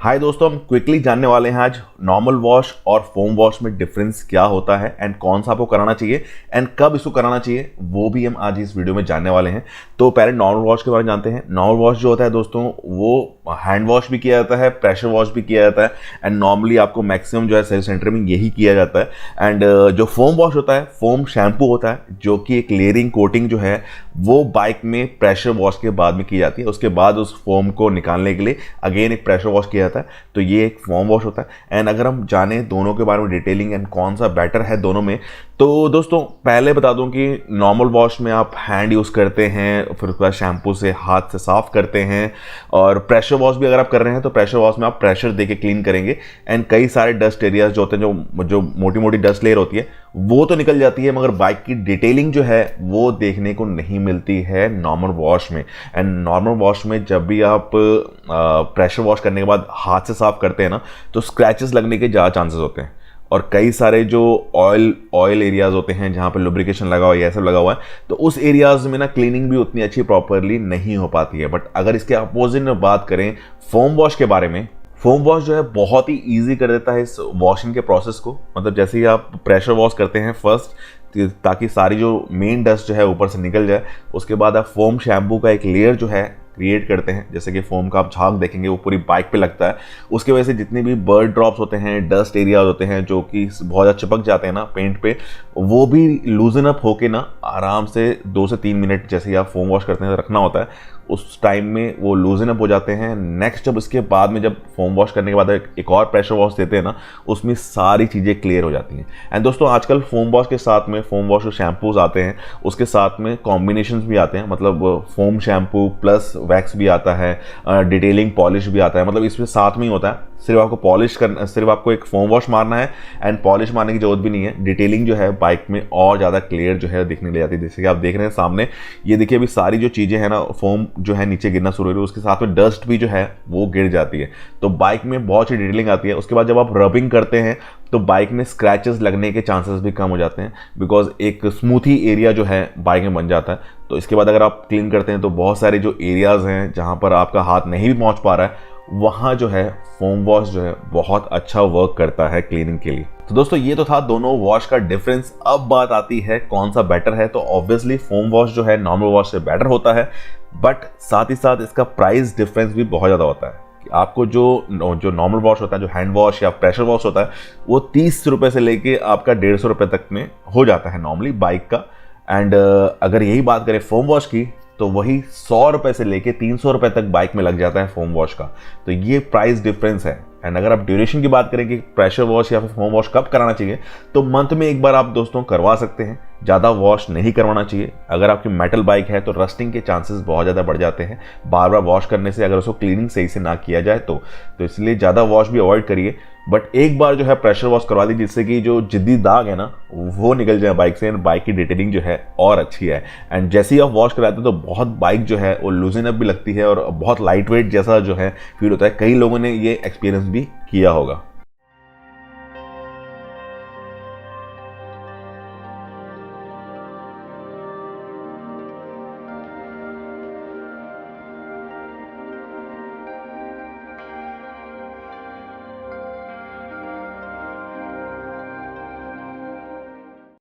हाय दोस्तों, हम क्विकली जानने वाले हैं आज नॉर्मल वॉश और फोम वॉश में डिफरेंस क्या होता है एंड कौन सा आपको कराना चाहिए एंड कब इसको कराना चाहिए, वो भी हम आज इस वीडियो में जानने वाले हैं। तो पहले नॉर्मल वॉश के बारे में जानते हैं। नॉर्मल वॉश जो होता है दोस्तों, वो हैंड वॉश भी किया जाता है, प्रेशर वॉश भी किया जाता है एंड नॉर्मली आपको मैक्सिमम जो है सर्विस सेंटर में यही किया जाता है। एंड जो फोम वॉश होता है, फोम शैम्पू होता है जो कि एक लेयरिंग कोटिंग जो है वो बाइक में प्रेशर वॉश के बाद में की जाती है। उसके बाद उस फोम को निकालने के लिए अगेन एक प्रेशर वॉश किया जाता है, तो ये एक फोम वॉश होता है। एंड अगर हम जाने दोनों के बारे में डिटेलिंग एंड कौन सा बेटर है दोनों में, तो दोस्तों पहले बता दूं कि नॉर्मल वॉश में आप हैंड यूज़ करते हैं, फिर उसके बाद शैम्पू से हाथ से साफ करते हैं। और प्रेशर वॉश भी अगर आप कर रहे हैं तो प्रेशर वॉश में आप प्रेशर देके क्लीन करेंगे एंड कई सारे डस्ट एरियाज जो होते हैं, जो मोटी मोटी डस्ट लेयर होती है वो तो निकल जाती है, मगर बाइक की डिटेलिंग जो है वो देखने को नहीं मिलती है नॉर्मल वॉश में। एंड नॉर्मल वॉश में जब भी आप प्रेशर वॉश करने के बाद हाथ से साफ करते हैं ना, तो स्क्रैचेस लगने के ज़्यादा चांसेस होते हैं। और कई सारे जो ऑयल एरियाज होते हैं जहाँ पे लुब्रिकेशन लगा हुआ है, ये सब लगा हुआ है, तो उस एरियाज में ना क्लीनिंग भी उतनी अच्छी प्रॉपरली नहीं हो पाती है। बट अगर इसके अपोजिट में बात करें फोम वॉश के बारे में, फोम वॉश जो है बहुत ही ईजी कर देता है इस वॉशिंग के प्रोसेस को। मतलब जैसे ही आप प्रेशर वॉश करते हैं फर्स्ट, ताकि सारी जो मेन डस्ट जो है ऊपर से निकल जाए, उसके बाद आप फोम शैम्पू का एक लेयर जो है क्रिएट करते हैं। जैसे कि फोम का आप झाग देखेंगे वो पूरी बाइक पे लगता है, उसकी वजह से जितने भी बर्ड ड्रॉप्स होते हैं, डस्ट एरियाज होते हैं जो कि बहुत ज़्यादा चिपक जाते हैं ना पेंट पे, वो भी लूजन अप होके ना आराम से 2 से 3 मिनट जैसे ही आप फोम वॉश करते हैं रखना होता है, उस टाइम में वो लूजन अप हो जाते हैं। नेक्स्ट जब उसके बाद में जब फोम वॉश करने के बाद एक और प्रेशर वॉश देते हैं ना, उसमें सारी चीज़ें क्लियर हो जाती हैं। एंड दोस्तों आजकल फोम वॉश के साथ में फोम वॉश जो शैम्पूज आते हैं उसके साथ में कॉम्बिनेशंस भी आते हैं। मतलब फोम शैम्पू प्लस वैक्स भी आता है, डिटेलिंग पॉलिश भी आता है। मतलब इसमें साथ में ही होता है, सिर्फ आपको पॉलिश करना, सिर्फ आपको एक फोम वॉश मारना है एंड पॉलिश मारने की जरूरत भी नहीं है। डिटेलिंग जो है बाइक में और ज़्यादा क्लियर जो है दिखने लग जाती है। जैसे कि आप देख रहे हैं सामने, ये देखिए अभी सारी जो चीज़ें हैं ना, फोम जो है नीचे गिरना शुरू हो रही है, उसके साथ में डस्ट भी जो है वो गिर जाती है, तो बाइक में बहुत सी डिटेलिंग आती है। उसके बाद जब आप रबिंग करते हैं तो बाइक में स्क्रैचेस लगने के चांसेस भी कम हो जाते हैं, बिकॉज एक स्मूथी एरिया जो है बाइक में बन जाता है। तो इसके बाद अगर आप क्लीन करते हैं तो बहुत सारे जो एरियाज हैं जहाँ पर आपका हाथ नहीं भी पहुँच पा रहा है, वहाँ जो है फोम वॉश जो है बहुत अच्छा वर्क करता है क्लीनिंग के लिए। तो दोस्तों ये तो था दोनों वॉश का डिफरेंस। अब बात आती है कौन सा बेटर है, तो ऑब्वियसली फोम वॉश जो है नॉर्मल वॉश से बेटर होता है, बट साथ ही साथ इसका प्राइस डिफरेंस भी बहुत ज़्यादा होता है। कि आपको जो नॉर्मल वॉश होता है, जो हैंड वॉश या प्रेशर वॉश होता है, वो 30 रुपये से लेके आपका 150 रुपये तक में हो जाता है नॉर्मली बाइक का। एंड अगर यही बात करें फोम वॉश की, तो वही 100 रुपये से लेके 300 रुपये तक बाइक में लग जाता है फोम वॉश का। तो ये प्राइस डिफरेंस है। एंड अगर आप ड्यूरेशन की बात करें कि प्रेशर वॉश या फिर फोम वॉश कब कराना चाहिए, तो मंथ में एक बार आप दोस्तों करवा सकते हैं, ज़्यादा वॉश नहीं करवाना चाहिए। अगर आपकी मेटल बाइक है तो रस्टिंग के चांसेस बहुत ज़्यादा बढ़ जाते हैं बार बार वॉश करने से, अगर उसको क्लीनिंग सही से ना किया जाए तो इसलिए ज़्यादा वॉश भी अवॉइड करिए। बट एक बार जो है प्रेशर वॉश करवा दी, जिससे कि जो जिद्दी दाग है ना वो निकल जाए बाइक से, बाइक की डिटेलिंग जो है और अच्छी है। एंड जैसे ही आप वॉश कराते हैं तो बहुत बाइक जो है वो लूजन अप भी लगती है और बहुत लाइट वेट जैसा जो है फील होता है। कई लोगों ने ये एक्सपीरियंस भी किया होगा।